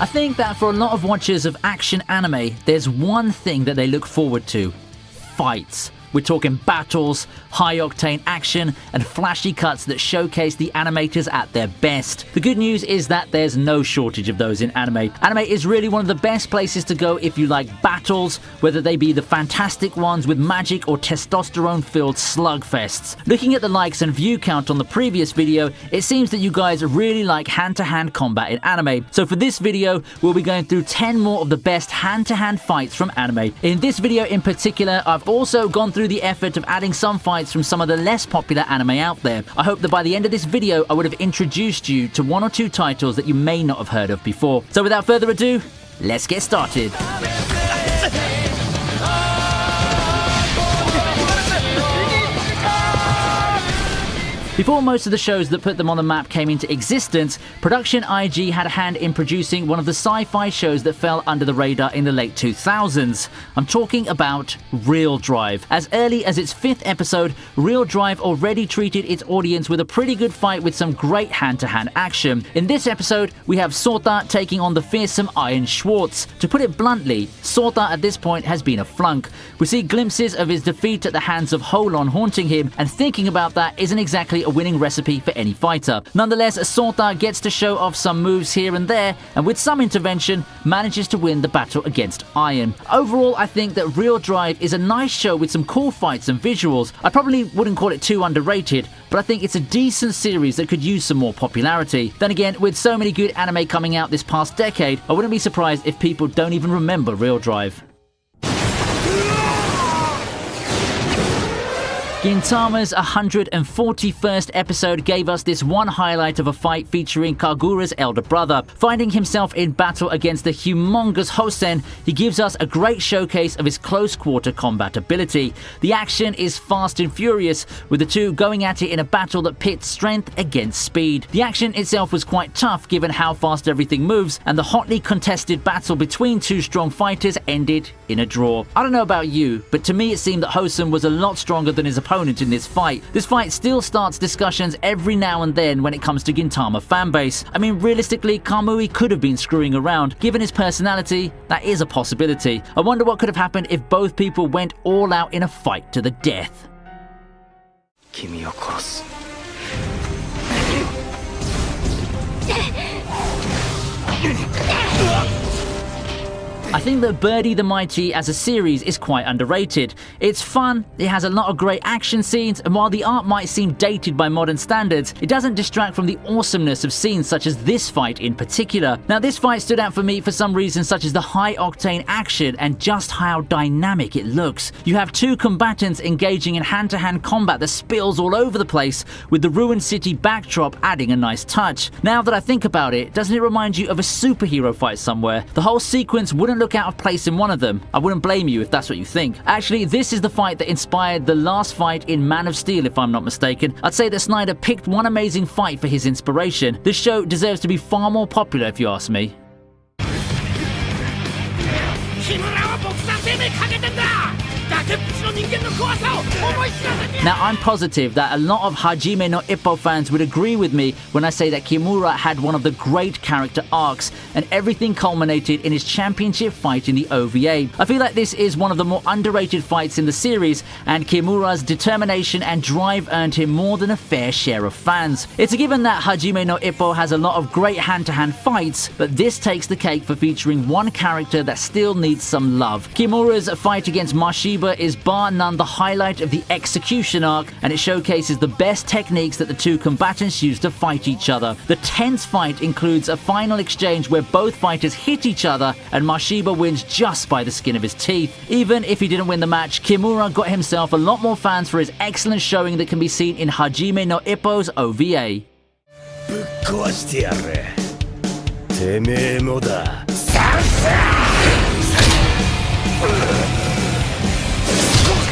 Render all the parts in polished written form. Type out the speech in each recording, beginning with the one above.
I think that for a lot of watchers of action anime, there's one thing that they look forward to: fights. We're talking battles, high-octane action, and flashy cuts that showcase the animators at their best. The good news is that there's no shortage of those in anime. Anime is really one of the best places to go if you like battles, whether they be the fantastic ones with magic or testosterone-filled slugfests. Looking at the likes and view count on the previous video, it seems that you guys really like hand-to-hand combat in anime. So for this video, we'll be going through 10 more of the best hand-to-hand fights from anime. In this video in particular, I've also gone through the effort of adding some fights from some of the less popular anime out there. I hope that by the end of this video, I would have introduced you to one or two titles that you may not have heard of before. So without further ado, let's get started. Before most of the shows that put them on the map came into existence, Production IG had a hand in producing one of the sci-fi shows that fell under the radar in the late 2000s. I'm talking about Real Drive. As early as its 5th episode, Real Drive already treated its audience with a pretty good fight with some great hand-to-hand action. In this episode, we have Sota taking on the fearsome Iron Schwartz. To put it bluntly, Sota at this point has been a flunk. We see glimpses of his defeat at the hands of Holon haunting him, and thinking about that isn't exactly a winning recipe for any fighter. Nonetheless, Sota gets to show off some moves here and there, and with some intervention, manages to win the battle against Iron. Overall, I think that Real Drive is a nice show with some cool fights and visuals. I probably wouldn't call it too underrated, but I think it's a decent series that could use some more popularity. Then again, with so many good anime coming out this past decade, I wouldn't be surprised if people don't even remember Real Drive. Gintama's 141st episode gave us this one highlight of a fight featuring Kagura's elder brother. Finding himself in battle against the humongous Hosen, he gives us a great showcase of his close-quarter combat ability. The action is fast and furious, with the two going at it in a battle that pits strength against speed. The action itself was quite tough given how fast everything moves, and the hotly contested battle between two strong fighters ended in a draw. I don't know about you, but to me it seemed that Hosen was a lot stronger than his opponent in this fight. This fight still starts discussions every now and then when it comes to Gintama fanbase. I mean, realistically, Kamui could have been screwing around. Given his personality, that is a possibility. I wonder what could have happened if both people went all out in a fight to the death. I think that Birdie the Mighty as a series is quite underrated. It's fun, it has a lot of great action scenes, and while the art might seem dated by modern standards, it doesn't distract from the awesomeness of scenes such as this fight in particular. Now, this fight stood out for me for some reasons such as the high-octane action and just how dynamic it looks. You have two combatants engaging in hand-to-hand combat that spills all over the place, with the ruined city backdrop adding a nice touch. Now that I think about it, doesn't it remind you of a superhero fight somewhere? The whole sequence wouldn't look out of place in one of them. I wouldn't blame you if that's what you think. Actually, this is the fight that inspired the last fight in Man of Steel, if I'm not mistaken. I'd say that Snyder picked one amazing fight for his inspiration. This show deserves to be far more popular if you ask me. Now, I'm positive that a lot of Hajime no Ippo fans would agree with me when I say that Kimura had one of the great character arcs, and everything culminated in his championship fight in the OVA. I feel like this is one of the more underrated fights in the series, and Kimura's determination and drive earned him more than a fair share of fans. It's a given that Hajime no Ippo has a lot of great hand-to-hand fights, but this takes the cake for featuring one character that still needs some love. Kimura's fight against Mashiba is bar none the highlight of the execution arc, and it showcases the best techniques that the two combatants use to fight each other. The tense fight includes a final exchange where both fighters hit each other, and Mashiba wins just by the skin of his teeth. Even if he didn't win the match, Kimura got himself a lot more fans for his excellent showing that can be seen in Hajime no Ippo's OVA.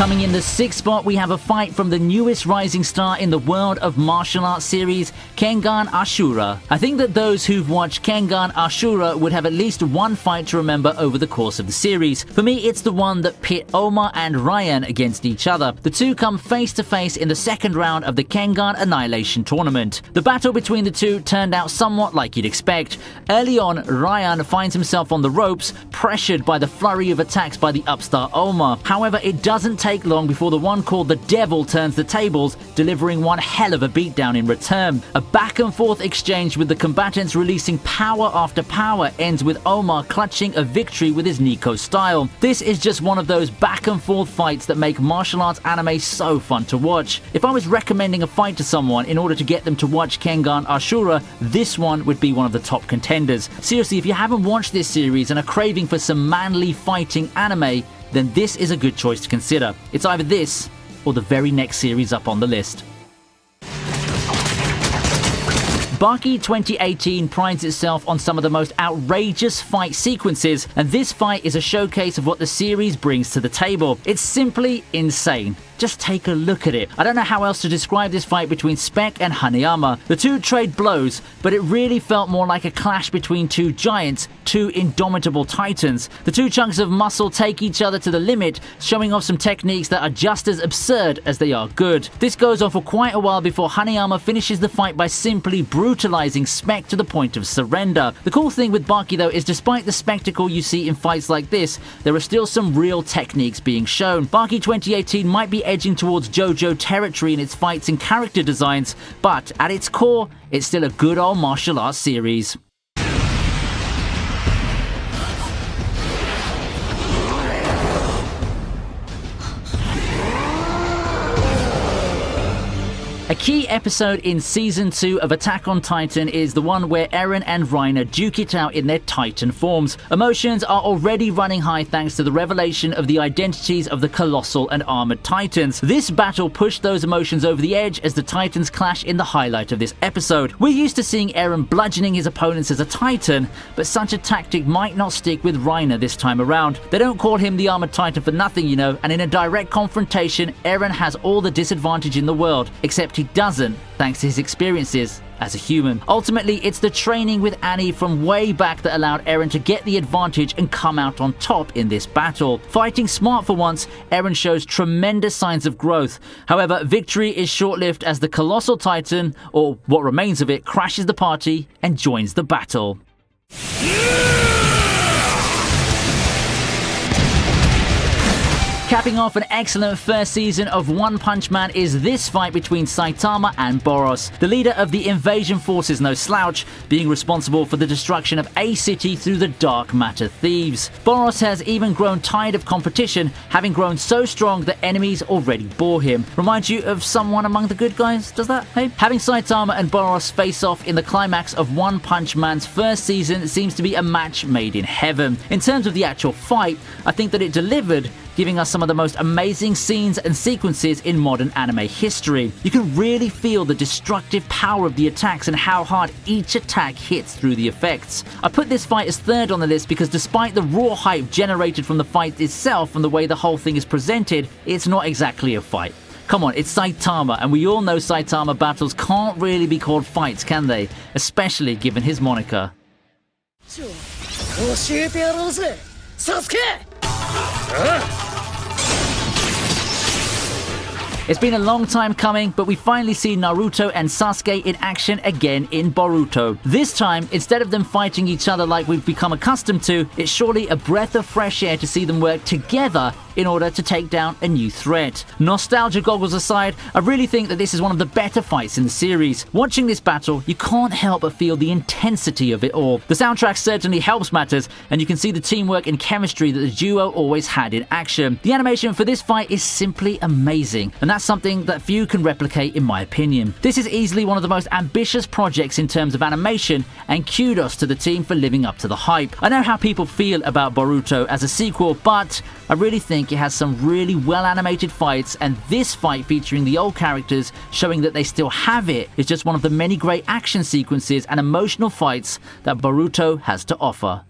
Coming in the 6th spot, we have a fight from the newest rising star in the world of martial arts series, Kengan Ashura. I think that those who've watched Kengan Ashura would have at least one fight to remember over the course of the series. For me, it's the one that pit Omar and Ryan against each other. The two come face to face in the second round of the Kengan Annihilation tournament. The battle between the two turned out somewhat like you'd expect. Early on, Ryan finds himself on the ropes, pressured by the flurry of attacks by the upstart Omar. However, it doesn't take long before the one called the Devil turns the tables, delivering one hell of a beatdown in return. A back and forth exchange with the combatants releasing power after power ends with Omar clutching a victory with his Nico style. This is just one of those back and forth fights that make martial arts anime so fun to watch. If I was recommending a fight to someone in order to get them to watch Kengan Ashura, this one would be one of the top contenders. Seriously, if you haven't watched this series and are craving for some manly fighting anime, then this is a good choice to consider. It's either this or the very next series up on the list. Baki 2018 prides itself on some of the most outrageous fight sequences, and this fight is a showcase of what the series brings to the table. It's simply insane. Just take a look at it. I don't know how else to describe this fight between Spec and Hanayama. The two trade blows, but it really felt more like a clash between two giants, two indomitable titans. The two chunks of muscle take each other to the limit, showing off some techniques that are just as absurd as they are good. This goes on for quite a while before Hanayama finishes the fight by simply brutalizing Spec to the point of surrender. The cool thing with Baki though is despite the spectacle you see in fights like this, there are still some real techniques being shown. Baki 2018 might be edging towards JoJo territory in its fights and character designs, but at its core, it's still a good old martial arts series. A key episode in Season 2 of Attack on Titan is the one where Eren and Reiner duke it out in their Titan forms. Emotions are already running high thanks to the revelation of the identities of the Colossal and Armored Titans. This battle pushed those emotions over the edge as the Titans clash in the highlight of this episode. We're used to seeing Eren bludgeoning his opponents as a Titan, but such a tactic might not stick with Reiner this time around. They don't call him the Armored Titan for nothing, you know, and in a direct confrontation, Eren has all the disadvantage in the world, except he doesn't, thanks to his experiences as a human. Ultimately, it's the training with Annie from way back that allowed Eren to get the advantage and come out on top in this battle. Fighting smart for once, Eren shows tremendous signs of growth. However, victory is short-lived as the Colossal Titan, or what remains of it, crashes the party and joins the battle. Capping off an excellent first season of One Punch Man is this fight between Saitama and Boros, the leader of the invasion forces no slouch, being responsible for the destruction of a city through the dark matter thieves. Boros has even grown tired of competition, having grown so strong that enemies already bore him. Reminds you of someone among the good guys, does that? Hey? Having Saitama and Boros face off in the climax of One Punch Man's first season seems to be a match made in heaven. In terms of the actual fight, I think that it delivered, giving us some of the most amazing scenes and sequences in modern anime history. You can really feel the destructive power of the attacks and how hard each attack hits through the effects. I put this fight as third on the list because despite the raw hype generated from the fight itself and the way the whole thing is presented, it's not exactly a fight. Come on, it's Saitama, and we all know Saitama battles can't really be called fights, can they? Especially given his moniker. It's been a long time coming, but we finally see Naruto and Sasuke in action again in Boruto. This time, instead of them fighting each other like we've become accustomed to, it's surely a breath of fresh air to see them work together in order to take down a new threat. Nostalgia goggles aside, I really think that this is one of the better fights in the series. Watching this battle, you can't help but feel the intensity of it all. The soundtrack certainly helps matters, and you can see the teamwork and chemistry that the duo always had in action. The animation for this fight is simply amazing, and that's something that few can replicate in my opinion. This is easily one of the most ambitious projects in terms of animation, and kudos to the team for living up to the hype. I know how people feel about Boruto as a sequel, but I really think it has some really well animated fights, and this fight featuring the old characters showing that they still have it is just one of the many great action sequences and emotional fights that Boruto has to offer.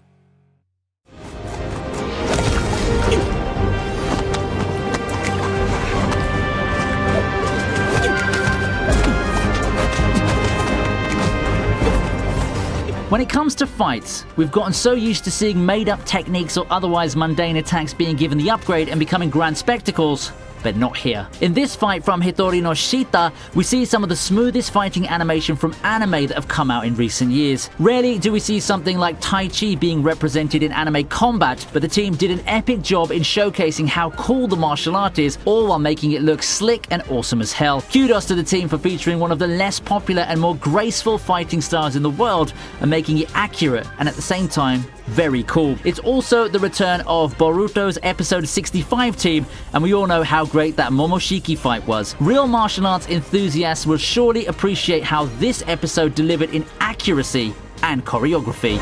When it comes to fights, we've gotten so used to seeing made-up techniques or otherwise mundane attacks being given the upgrade and becoming grand spectacles. But not here. In this fight from Hitori no Shita, we see some of the smoothest fighting animation from anime that have come out in recent years. Rarely do we see something like Tai Chi being represented in anime combat, but the team did an epic job in showcasing how cool the martial art is, all while making it look slick and awesome as hell. Kudos to the team for featuring one of the less popular and more graceful fighting styles in the world and making it accurate and at the same time very cool. It's also the return of Boruto's episode 65 team, and we all know how great that Momoshiki fight was. Real martial arts enthusiasts will surely appreciate how this episode delivered in accuracy and choreography.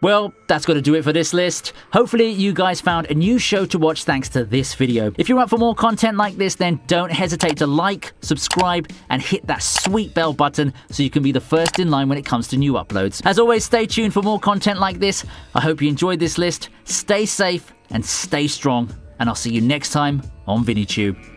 Well, that's got to do it for this list. Hopefully you guys found a new show to watch thanks to this video. If you're up for more content like this, then don't hesitate to like, subscribe, and hit that sweet bell button so you can be the first in line when it comes to new uploads. As always, stay tuned for more content like this. I hope you enjoyed this list. Stay safe and stay strong, and I'll see you next time on Viniitube.